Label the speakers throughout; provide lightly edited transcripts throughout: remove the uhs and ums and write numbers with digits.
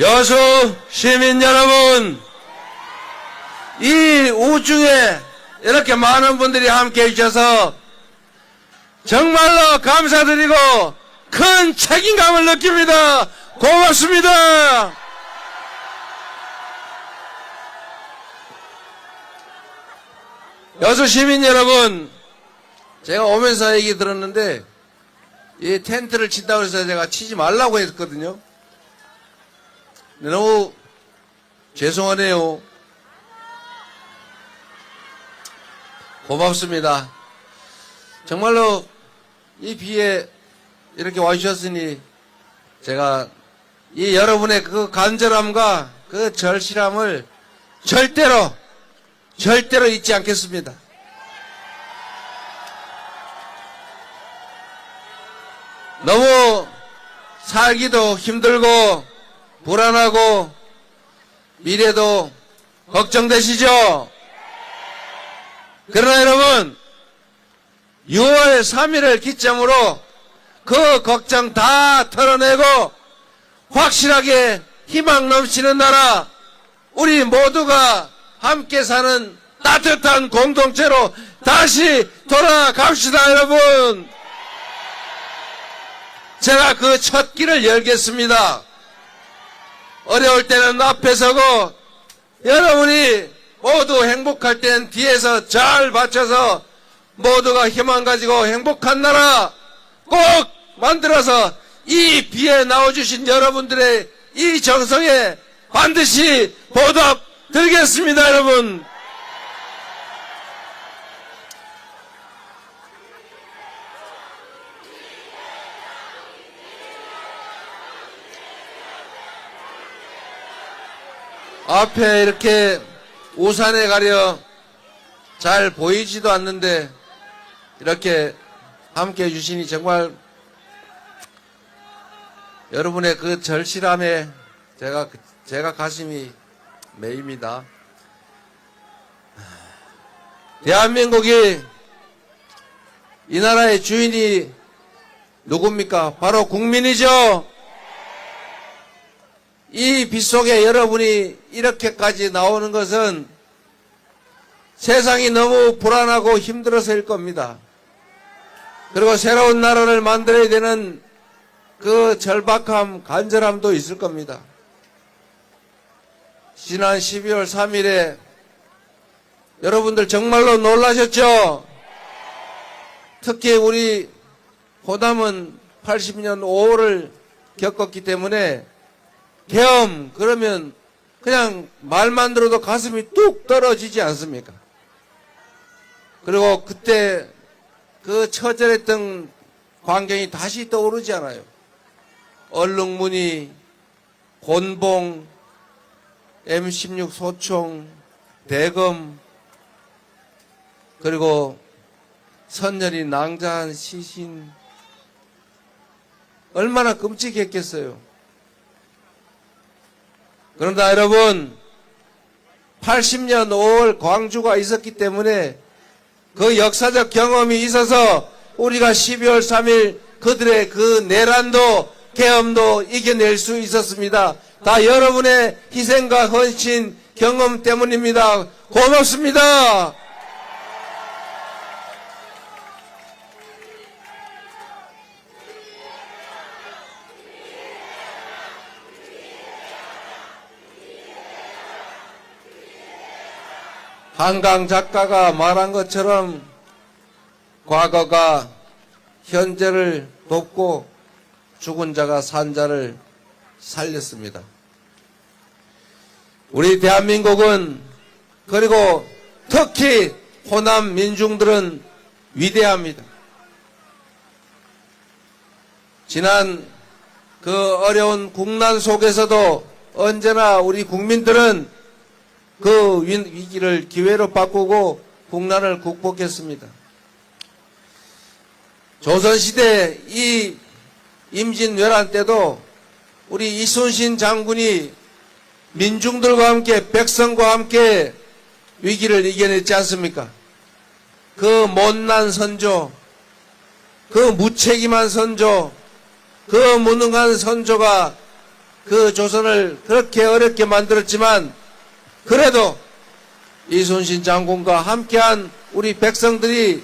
Speaker 1: 여수 시민 여러분, 이 우중에 이렇게 많은 분들이 함께 해주셔서 정말로 감사드리고 큰 책임감을 느낍니다. 고맙습니다. 여수 시민 여러분, 제가 오면서 얘기 들었는데 이 텐트를 친다고 해서 제가 치지 말라고 했거든요. 너무 죄송하네요. 고맙습니다. 정말로 이 비에 이렇게 와주셨으니 제가 이 여러분의 그 간절함과 그 절실함을 절대로 잊지 않겠습니다. 너무 살기도 힘들고 불안하고 미래도 걱정되시죠? 그러나 여러분, 6월 3일을 기점으로 그 걱정 다 털어내고 확실하게 희망 넘치는 나라, 우리 모두가 함께 사는 따뜻한 공동체로 다시 돌아갑시다, 여러분. 제가 그 첫 길을 열겠습니다. 어려울 때는 앞에 서고 여러분이 모두 행복할 땐 뒤에서 잘 받쳐서 모두가 희망 가지고 행복한 나라 꼭 만들어서 이 비에 나와주신 여러분들의 이 정성에 반드시 보답 드리겠습니다, 여러분. 앞에 이렇게 우산에 가려 잘 보이지도 않는데 이렇게 함께 해주시니 정말 여러분의 그 절실함에 제가 가슴이 메입니다. 대한민국이 이 나라의 주인이 누굽니까? 바로 국민이죠. 이 빗속에 여러분이 이렇게까지 나오는 것은 세상이 너무 불안하고 힘들어서일 겁니다. 그리고 새로운 나라를 만들어야 되는 그 절박함, 간절함도 있을 겁니다. 지난 12월 3일에 여러분들 정말로 놀라셨죠? 특히 우리 호남은 80년 5월을 겪었기 때문에 계엄 그러면 그냥 말만 들어도 가슴이 뚝 떨어지지 않습니까? 그리고 그때 그 처절했던 광경이 다시 떠오르지 않아요. 얼룩무늬, 곤봉, M16 소총, 대검, 그리고 선열이 낭자한 시신, 얼마나 끔찍했겠어요. 그런데 여러분, 80년 5월 광주가 있었기 때문에 그 역사적 경험이 있어서 우리가 12월 3일 그들의 그 내란도 계엄도 이겨낼 수 있었습니다. 다 여러분의 희생과 헌신 경험 때문입니다. 고맙습니다. 한강 작가가 말한 것처럼 과거가 현재를 돕고 죽은 자가 산 자를 살렸습니다. 우리 대한민국은, 그리고 특히 호남 민중들은 위대합니다. 지난 그 어려운 국난 속에서도 언제나 우리 국민들은 그 위기를 기회로 바꾸고 국난을 극복했습니다. 조선시대 이 임진왜란 때도 우리 이순신 장군이 민중들과 함께 백성과 함께 위기를 이겨냈지 않습니까? 그 못난 선조, 그 무책임한 선조, 그 무능한 선조가 그 조선을 그렇게 어렵게 만들었지만 그래도 이순신 장군과 함께한 우리 백성들이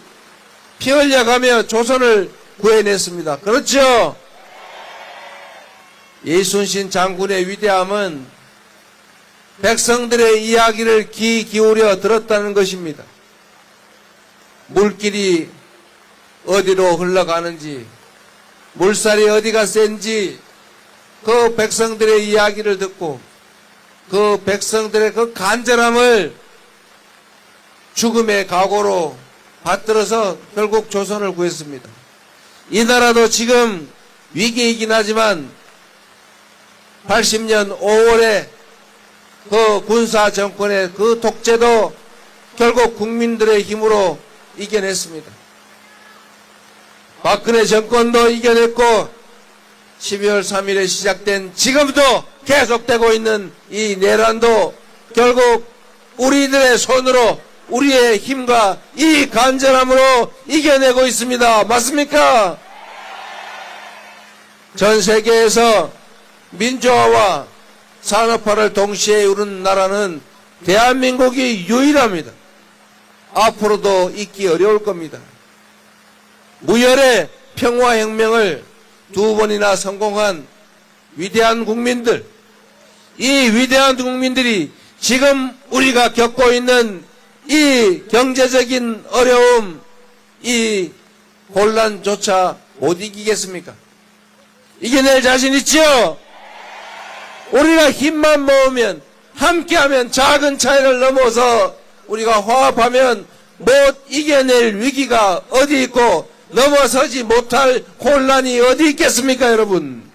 Speaker 1: 피 흘려가며 조선을 구해냈습니다. 그렇죠? 이순신 장군의 위대함은 백성들의 이야기를 귀 기울여 들었다는 것입니다. 물길이 어디로 흘러가는지, 물살이 어디가 센지 그 백성들의 이야기를 듣고 그 백성들의 그 간절함을 죽음의 각오로 받들어서 결국 조선을 구했습니다. 이 나라도 지금 위기이긴 하지만 80년 5월에 그 군사 정권의 그 독재도 결국 국민들의 힘으로 이겨냈습니다. 박근혜 정권도 이겨냈고 12월 3일에 시작된 지금도 계속되고 있는 이 내란도 결국 우리들의 손으로 우리의 힘과 이 간절함으로 이겨내고 있습니다. 맞습니까? 전 세계에서 민주화와 산업화를 동시에 이루는 나라는 대한민국이 유일합니다. 앞으로도 있기 어려울 겁니다. 무열의 평화혁명을 2번이나 성공한 위대한 국민들, 이 위대한 국민들이 지금 우리가 겪고 있는 이 경제적인 어려움, 이 혼란조차 못 이기겠습니까? 이겨낼 자신 있지요? 우리가 힘만 모으면, 함께하면 작은 차이를 넘어서 우리가 화합하면 못 이겨낼 위기가 어디 있고 넘어서지 못할 혼란이 어디 있겠습니까, 여러분?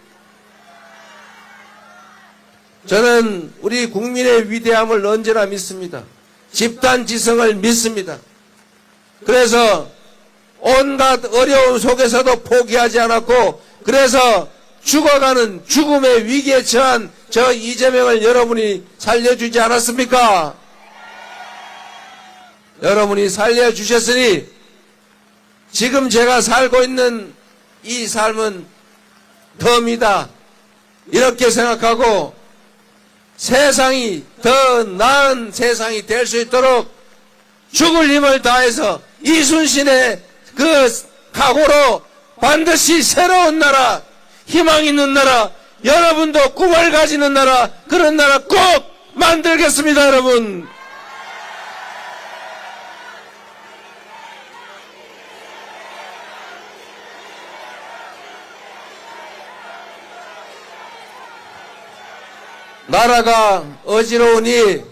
Speaker 1: 저는 우리 국민의 위대함을 언제나 믿습니다. 집단지성을 믿습니다. 그래서 온갖 어려움 속에서도 포기하지 않았고, 그래서 죽어가는 죽음의 위기에 처한 저 이재명을 여러분이 살려주지 않았습니까? 여러분이 살려주셨으니 지금 제가 살고 있는 이 삶은 덤이다, 이렇게 생각하고 세상이 더 나은 세상이 될 수 있도록 죽을 힘을 다해서 이순신의 그 각오로 반드시 새로운 나라, 희망 있는 나라, 여러분도 꿈을 가지는 나라, 그런 나라 꼭 만들겠습니다, 여러분. 나라가 어지러우니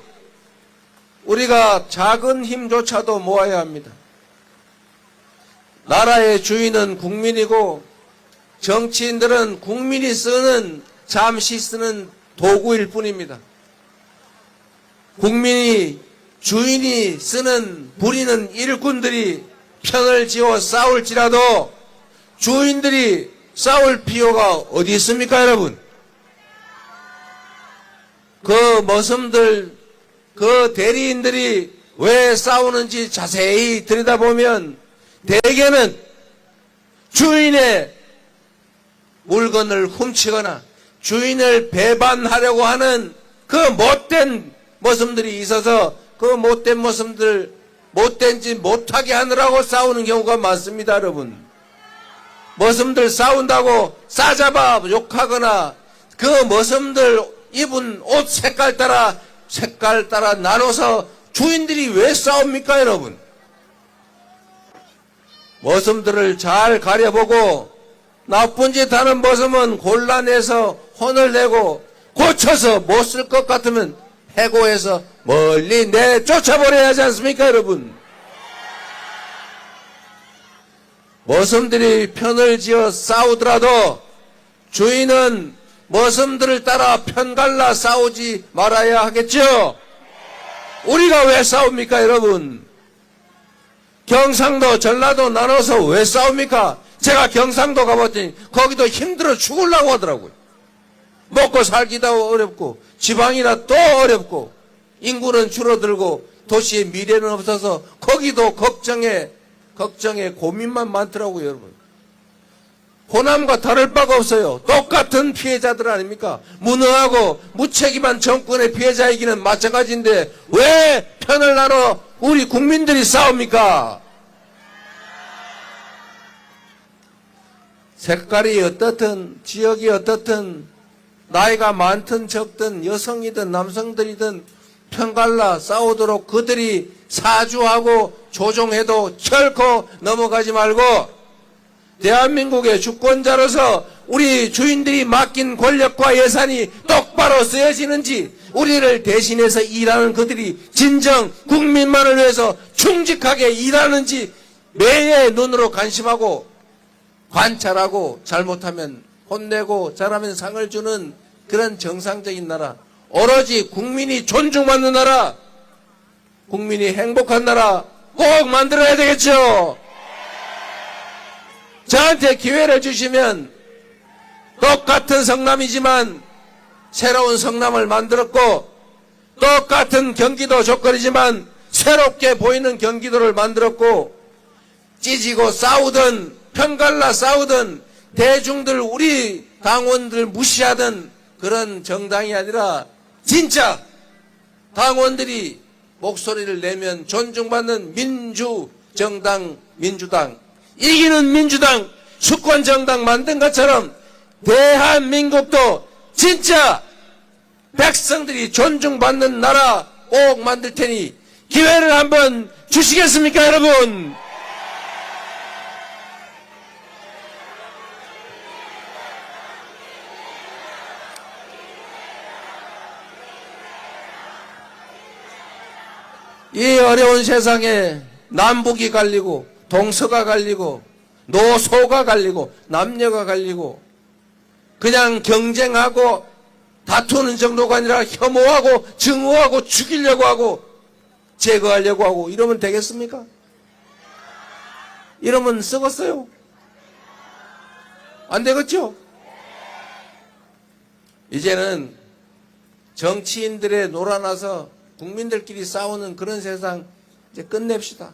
Speaker 1: 우리가 작은 힘조차도 모아야 합니다. 나라의 주인은 국민이고 정치인들은 국민이 쓰는, 잠시 쓰는 도구일 뿐입니다. 국민이, 주인이 쓰는 부리는 일꾼들이 편을 지어 싸울지라도 주인들이 싸울 필요가 어디 있습니까, 여러분? 그 머슴들, 그 대리인들이 왜 싸우는지 자세히 들여다보면 대개는 주인의 물건을 훔치거나 주인을 배반하려고 하는 그 못된 머슴들이 있어서 그 못된 머슴들 못된 짓 못하게 하느라고 싸우는 경우가 많습니다, 여러분. 머슴들 싸운다고 싸잡아 욕하거나 그 머슴들 입은 옷 색깔 따라 나눠서 주인들이 왜 싸웁니까, 여러분? 머슴들을 잘 가려보고 나쁜 짓 하는 머슴은 곤란해서 혼을 내고 고쳐서 못 쓸 것 같으면 해고해서 멀리 내쫓아버려야 하지 않습니까, 여러분? 머슴들이 편을 지어 싸우더라도 주인은 머슴들을 따라 편갈라 싸우지 말아야 하겠죠? 우리가 왜 싸웁니까, 여러분? 경상도, 전라도 나눠서 왜 싸웁니까? 제가 경상도 가봤더니 거기도 힘들어 죽으려고 하더라고요. 먹고 살기도 어렵고 지방이라 또 어렵고 인구는 줄어들고 도시의 미래는 없어서 거기도 걱정에 고민만 많더라고요, 여러분. 호남과 다를 바가 없어요. 똑같은 피해자들 아닙니까? 무능하고 무책임한 정권의 피해자이기는 마찬가지인데 왜 편을 나눠 우리 국민들이 싸웁니까? 색깔이 어떻든 지역이 어떻든 나이가 많든 적든 여성이든 남성들이든 편갈라 싸우도록 그들이 사주하고 조종해도 결코 넘어가지 말고 대한민국의 주권자로서 우리 주인들이 맡긴 권력과 예산이 똑바로 쓰여지는지 우리를 대신해서 일하는 그들이 진정 국민만을 위해서 충직하게 일하는지 매의 눈으로 관심하고 관찰하고 잘못하면 혼내고 잘하면 상을 주는 그런 정상적인 나라, 오로지 국민이 존중받는 나라, 국민이 행복한 나라 꼭 만들어야 되겠죠. 저한테 기회를 주시면 똑같은 성남이지만 새로운 성남을 만들었고 똑같은 경기도 조건이지만 새롭게 보이는 경기도를 만들었고 찢이고 싸우든 편갈라 싸우든 대중들 우리 당원들 무시하던 그런 정당이 아니라 진짜 당원들이 목소리를 내면 존중받는 민주정당 민주당 이기는 민주당 수권정당 만든 것처럼 대한민국도 진짜 백성들이 존중받는 나라 꼭 만들 테니 기회를 한번 주시겠습니까 여러분? 이 어려운 세상에 남북이 갈리고 동서가 갈리고 노소가 갈리고 남녀가 갈리고 그냥 경쟁하고 다투는 정도가 아니라 혐오하고 증오하고 죽이려고 하고 제거하려고 하고 이러면 되겠습니까? 이러면 썩었어요. 안 되겠죠? 이제는 정치인들의 놀아나서 국민들끼리 싸우는 그런 세상 이제 끝냅시다.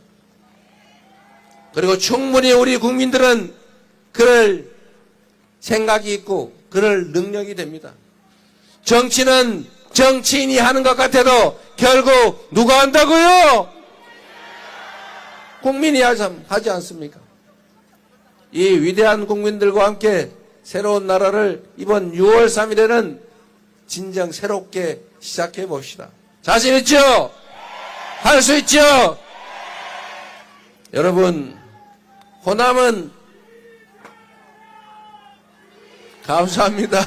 Speaker 1: 그리고 충분히 우리 국민들은 그럴 생각이 있고 그럴 능력이 됩니다. 정치는 정치인이 하는 것 같아도 결국 누가 한다고요? 국민이 하지 않습니까? 이 위대한 국민들과 함께 새로운 나라를 이번 6월 3일에는 진정 새롭게 시작해 봅시다. 자신 있죠? 할 수 있죠? 여러분, 호남은 감사합니다.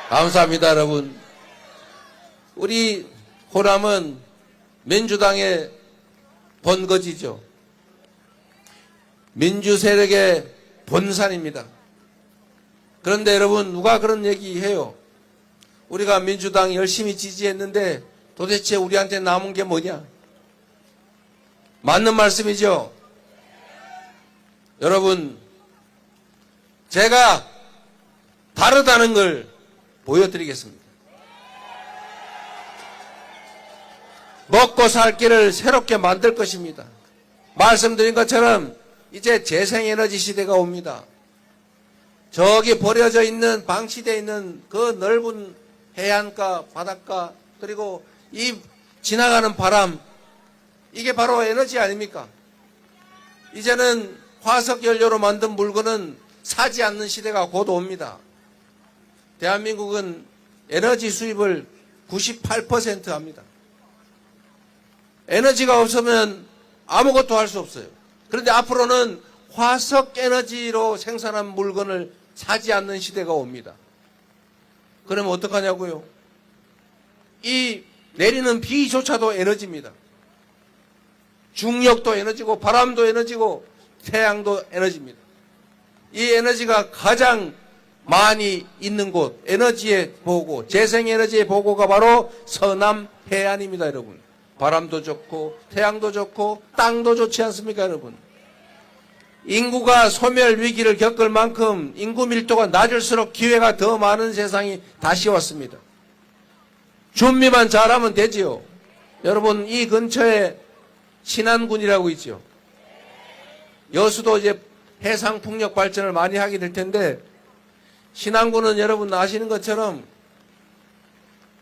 Speaker 1: 감사합니다, 여러분. 우리 호남은 민주당의 본거지죠. 민주 세력의 본산입니다. 그런데 여러분 누가 그런 얘기해요? 우리가 민주당 열심히 지지했는데 도대체 우리한테 남은 게 뭐냐? 맞는 말씀이죠? 여러분 제가 다르다는 걸 보여드리겠습니다. 먹고 살 길을 새롭게 만들 것입니다. 말씀드린 것처럼 이제 재생에너지 시대가 옵니다. 저기 버려져 있는 방치되어 있는 그 넓은 해안가, 바닷가 그리고 이 지나가는 바람 이게 바로 에너지 아닙니까? 이제는 화석연료로 만든 물건은 사지 않는 시대가 곧 옵니다. 대한민국은 에너지 수입을 98% 합니다. 에너지가 없으면 아무것도 할 수 없어요. 그런데 앞으로는 화석 에너지로 생산한 물건을 사지 않는 시대가 옵니다. 그러면 어떡하냐고요? 이 내리는 비조차도 에너지입니다. 중력도 에너지고 바람도 에너지고 태양도 에너지입니다. 이 에너지가 가장 많이 있는 곳, 에너지의 보고, 재생에너지의 보고가 바로 서남 해안입니다, 여러분. 바람도 좋고 태양도 좋고 땅도 좋지 않습니까, 여러분? 인구가 소멸 위기를 겪을 만큼 인구 밀도가 낮을수록 기회가 더 많은 세상이 다시 왔습니다. 준비만 잘하면 되지요. 여러분, 이 근처에 신안군이라고 있죠. 여수도 이제 해상풍력 발전을 많이 하게 될 텐데, 신안군은 여러분 아시는 것처럼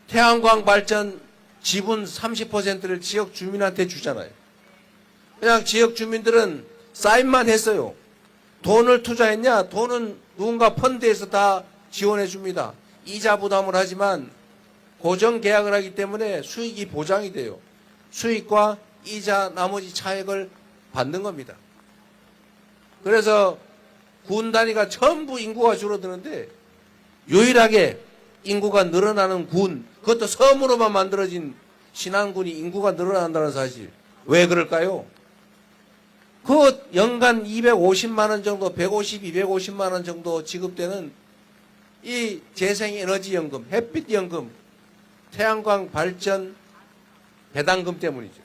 Speaker 1: 태양광 발전 지분 30%를 지역 주민한테 주잖아요. 그냥 지역 주민들은 사인만 했어요. 돈을 투자했냐? 돈은 누군가 펀드에서 다 지원해 줍니다. 이자 부담을 하지만 고정 계약을 하기 때문에 수익이 보장이 돼요. 수익과 이자 나머지 차액을 받는 겁니다. 그래서 군 단위가 전부 인구가 줄어드는데 유일하게 인구가 늘어나는 군, 그것도 섬으로만 만들어진 신안군이 인구가 늘어난다는 사실. 왜 그럴까요? 그 연간 250만 원 정도, 150, 250만 원 정도 지급되는 이 재생에너지연금, 햇빛연금, 태양광 발전 배당금 때문이죠.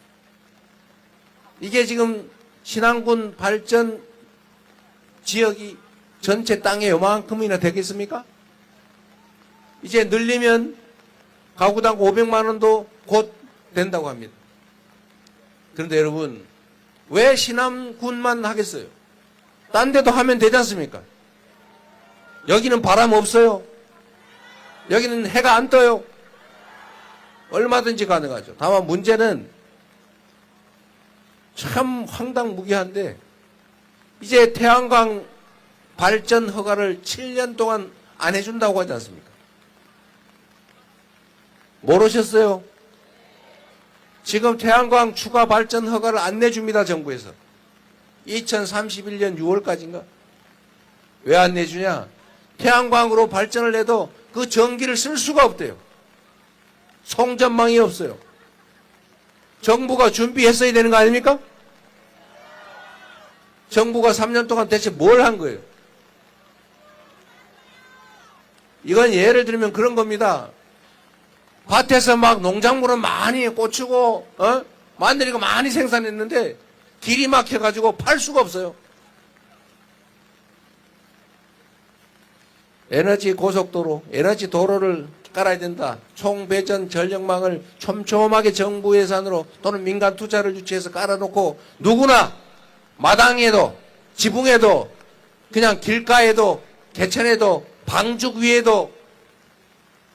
Speaker 1: 이게 지금 신안군 발전 지역이 전체 땅에 요만큼이나 되겠습니까? 이제 늘리면 가구당 500만 원도 곧 된다고 합니다. 그런데 여러분, 왜 신안군만 하겠어요? 딴 데도 하면 되지 않습니까? 여기는 바람 없어요. 여기는 해가 안 떠요. 얼마든지 가능하죠. 다만 문제는 참 황당무계한데, 이제 태양광 발전 허가를 7년 동안 안 해준다고 하지 않습니까? 모르셨어요? 지금 태양광 추가 발전 허가를 안 내줍니다, 정부에서. 2031년 6월까지인가? 왜 안 내주냐? 태양광으로 발전을 해도 그 전기를 쓸 수가 없대요. 송전망이 없어요. 정부가 준비했어야 되는 거 아닙니까? 정부가 3년 동안 대체 뭘 한 거예요? 이건 예를 들면 그런 겁니다. 밭에서 막 농작물은 많이 꽂히고 마늘이고 많이 생산했는데 길이 막혀가지고 팔 수가 없어요. 에너지 고속도로, 에너지 도로를 깔아야 된다. 총배전 전력망을 촘촘하게 정부 예산으로 또는 민간 투자를 유치해서 깔아놓고 누구나 마당에도 지붕에도 그냥 길가에도 개천에도 방죽 위에도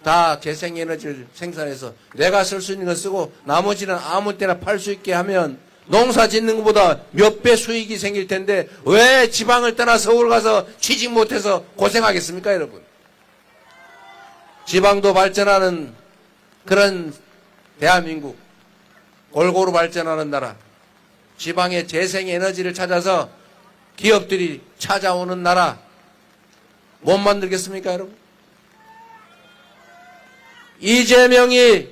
Speaker 1: 다 재생에너지를 생산해서 내가 쓸 수 있는 거 쓰고 나머지는 아무 때나 팔 수 있게 하면 농사 짓는 것보다 몇 배 수익이 생길 텐데 왜 지방을 떠나 서울 가서 취직 못해서 고생하겠습니까, 여러분? 지방도 발전하는 그런 대한민국, 골고루 발전하는 나라, 지방의 재생에너지를 찾아서 기업들이 찾아오는 나라 못 만들겠습니까, 여러분? 이재명이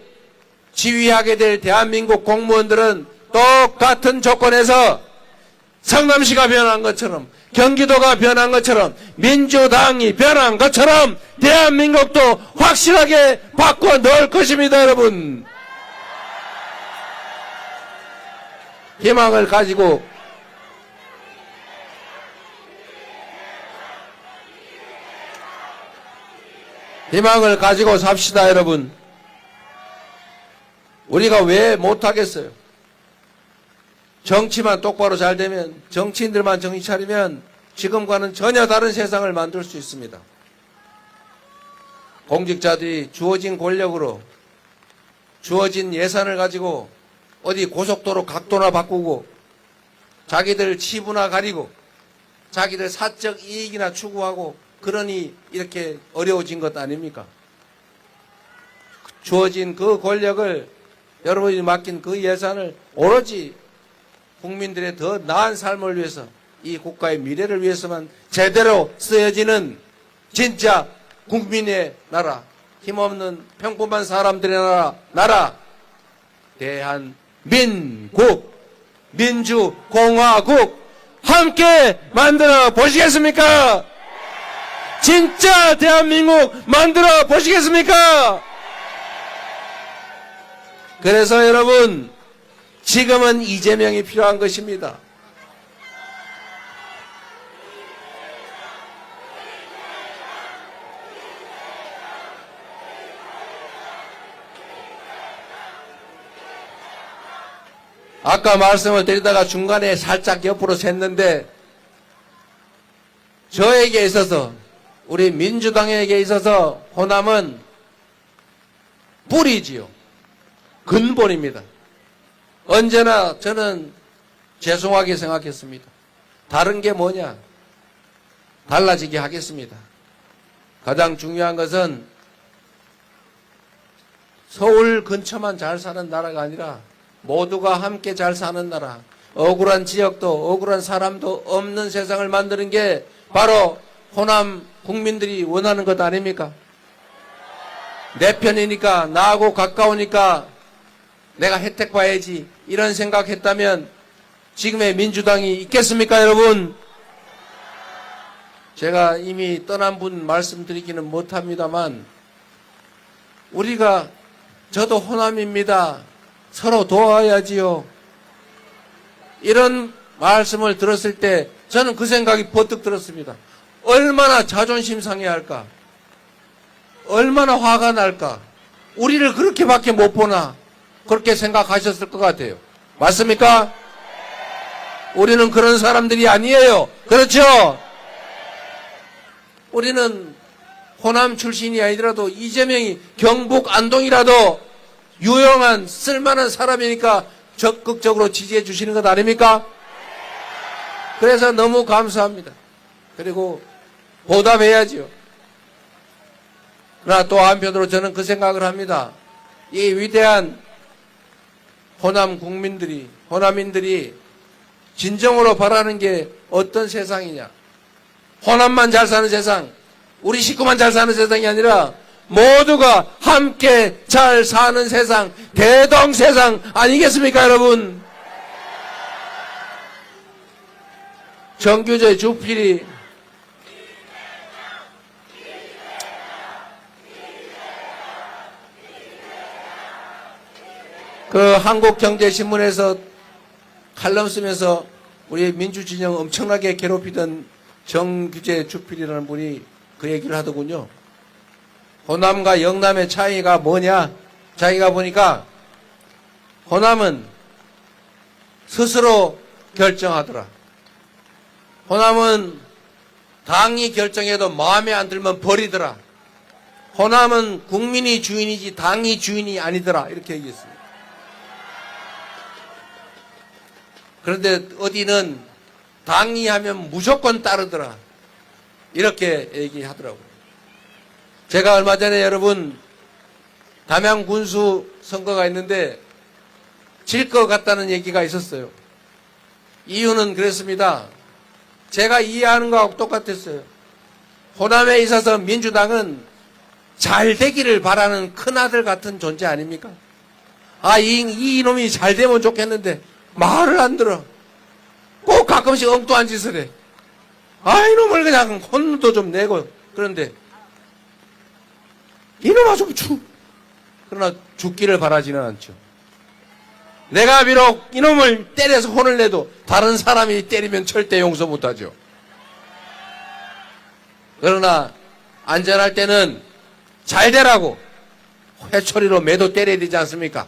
Speaker 1: 지휘하게 될 대한민국 공무원들은 똑같은 조건에서 성남시가 변한 것처럼 경기도가 변한 것처럼 민주당이 변한 것처럼 대한민국도 확실하게 바꿔 넣을 것입니다, 여러분. 희망을 가지고 삽시다, 여러분. 우리가 왜 못하겠어요? 정치만 똑바로 잘 되면, 정치인들만 정신 차리면 지금과는 전혀 다른 세상을 만들 수 있습니다. 공직자들이 주어진 권력으로 주어진 예산을 가지고 어디 고속도로 각도나 바꾸고 자기들 치부나 가리고 자기들 사적 이익이나 추구하고 그러니 이렇게 어려워진 것 아닙니까? 주어진 그 권력을, 여러분이 맡긴 그 예산을 오로지 국민들의 더 나은 삶을 위해서, 이 국가의 미래를 위해서만 제대로 쓰여지는 진짜 국민의 나라, 힘없는 평범한 사람들의 나라 대한민국, 민주공화국 함께 만들어 보시겠습니까? 진짜 대한민국 만들어 보시겠습니까? 그래서 여러분, 지금은 이재명이 필요한 것입니다. 아까 말씀을 드리다가 중간에 살짝 옆으로 샜는데 저에게 있어서 우리 민주당에게 있어서 호남은 뿌리지요. 근본입니다. 언제나 저는 죄송하게 생각했습니다. 다른 게 뭐냐? 달라지게 하겠습니다. 가장 중요한 것은 서울 근처만 잘 사는 나라가 아니라 모두가 함께 잘 사는 나라, 억울한 지역도 억울한 사람도 없는 세상을 만드는 게 바로 호남 국민들이 원하는 것 아닙니까? 내 편이니까, 나하고 가까우니까 내가 혜택 봐야지, 이런 생각했다면 지금의 민주당이 있겠습니까, 여러분? 제가 이미 떠난 분 말씀드리기는 못합니다만 우리가, 저도 호남입니다, 서로 도와야지요, 이런 말씀을 들었을 때 저는 그 생각이 버뜩 들었습니다. 얼마나 자존심 상해할까, 얼마나 화가 날까, 우리를 그렇게밖에 못 보나, 그렇게 생각하셨을 것 같아요. 맞습니까? 우리는 그런 사람들이 아니에요. 그렇죠? 우리는 호남 출신이 아니더라도 이재명이 경북 안동이라도 유용한 쓸만한 사람이니까 적극적으로 지지해 주시는 것 아닙니까? 그래서 너무 감사합니다. 그리고 보답해야지요. 그러나 또 한편으로 저는 그 생각을 합니다. 이 위대한 호남 국민들이, 호남인들이 진정으로 바라는 게 어떤 세상이냐? 호남만 잘 사는 세상, 우리 식구만 잘 사는 세상이 아니라 모두가 함께 잘 사는 세상, 대동세상 아니겠습니까, 여러분? 정규제 주필이 그 한국경제신문에서 칼럼 쓰면서 우리 민주진영 엄청나게 괴롭히던 정규제 주필이라는 분이 그 얘기를 하더군요. 호남과 영남의 차이가 뭐냐? 자기가 보니까 호남은 스스로 결정하더라. 호남은 당이 결정해도 마음에 안 들면 버리더라. 호남은 국민이 주인이지 당이 주인이 아니더라. 이렇게 얘기했습니다. 그런데 어디는 당이 하면 무조건 따르더라. 이렇게 얘기하더라고요. 제가 얼마 전에 여러분 담양 군수 선거가 있는데 질 것 같다는 얘기가 있었어요. 이유는 그랬습니다. 제가 이해하는 거하고 똑같았어요. 호남에 있어서 민주당은 잘 되기를 바라는 큰아들 같은 존재 아닙니까? 아, 이놈이 잘 되면 좋겠는데 말을 안 들어. 꼭 가끔씩 엉뚱한 짓을 해. 아, 이놈을 그냥 혼도 좀 내고. 그런데 이놈아 좀 그러나 죽기를 바라지는 않죠. 내가 비록 이놈을 때려서 혼을 내도 다른 사람이 때리면 절대 용서 못하죠. 그러나 안전할 때는 잘 되라고 회초리로 매도 때려야 되지 않습니까?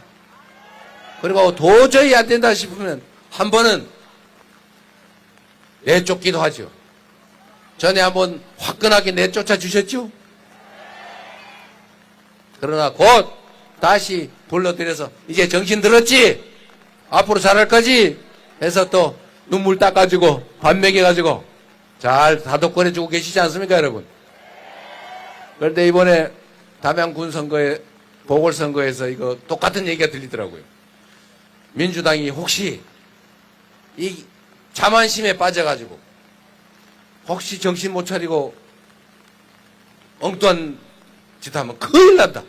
Speaker 1: 그리고 도저히 안 된다 싶으면 한 번은 내쫓기도 하죠. 전에 한번 화끈하게 내쫓아 주셨죠? 그러나 곧 다시 불러들여서 이제 정신 들었지? 앞으로 잘할 거지? 해서 또 눈물 닦아주고 밥 먹여가지고 잘 다독거려주고 계시지 않습니까, 여러분? 그런데 이번에 담양군 선거에, 보궐선거에서 이거 똑같은 얘기가 들리더라고요. 민주당이 혹시 이 자만심에 빠져가지고 혹시 정신 못 차리고 엉뚱한 짓 하면 큰일 난다.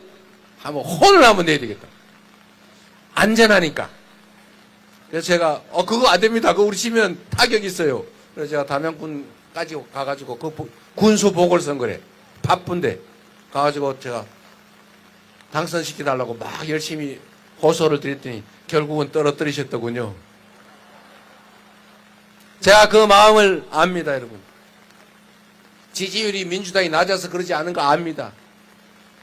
Speaker 1: 한번 혼을 한번 내야 되겠다. 안전하니까. 그래서 제가 그거 안 됩니다. 그거 우리 치면 타격이 있어요. 그래서 제가 담양군까지 가가지고 그 군수 보궐선거래 바쁜데 가가지고 제가 당선시켜달라고 막 열심히 호소를 드렸더니 결국은 떨어뜨리셨더군요. 제가 그 마음을 압니다, 여러분. 지지율이 민주당이 낮아서 그러지 않은 거 압니다.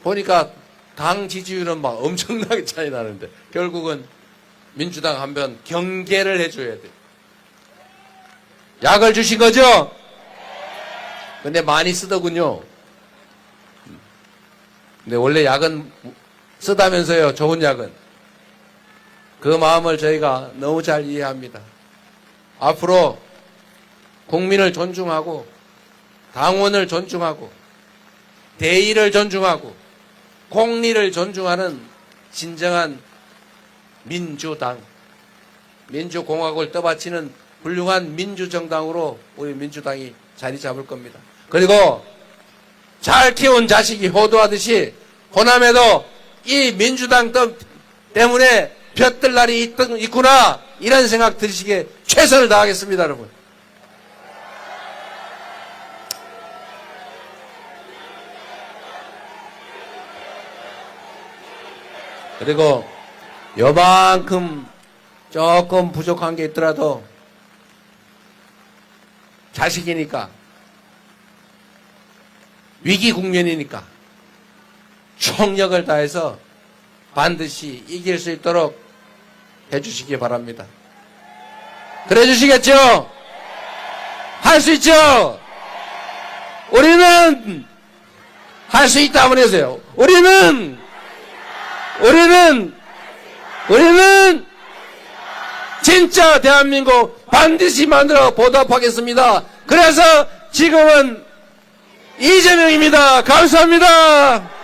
Speaker 1: 보니까 당 지지율은 막 엄청나게 차이 나는데 결국은 민주당 한번 경계를 해줘야 돼요. 약을 주신 거죠? 근데 많이 쓰더군요. 근데 원래 약은 쓰다면서요, 좋은 약은. 그 마음을 저희가 너무 잘 이해합니다. 앞으로 국민을 존중하고 당원을 존중하고 대의를 존중하고 공리를 존중하는 진정한 민주당, 민주공화국을 떠받치는 훌륭한 민주정당으로 우리 민주당이 자리 잡을 겁니다. 그리고 잘 키운 자식이 효도하듯이 호남에도 이 민주당 때문에 볕들 날이 있구나, 이런 생각 드시기에 최선을 다하겠습니다, 여러분. 그리고 요만큼 조금 부족한 게 있더라도 자식이니까, 위기 국면이니까 총력을 다해서 반드시 이길 수 있도록 해주시기 바랍니다. 그래 주시겠죠? 할 수 있죠? 우리는 할 수 있다 한번 해주세요. 우리는 진짜 대한민국 반드시 만들어 보답하겠습니다. 그래서 지금은 이재명입니다. 감사합니다.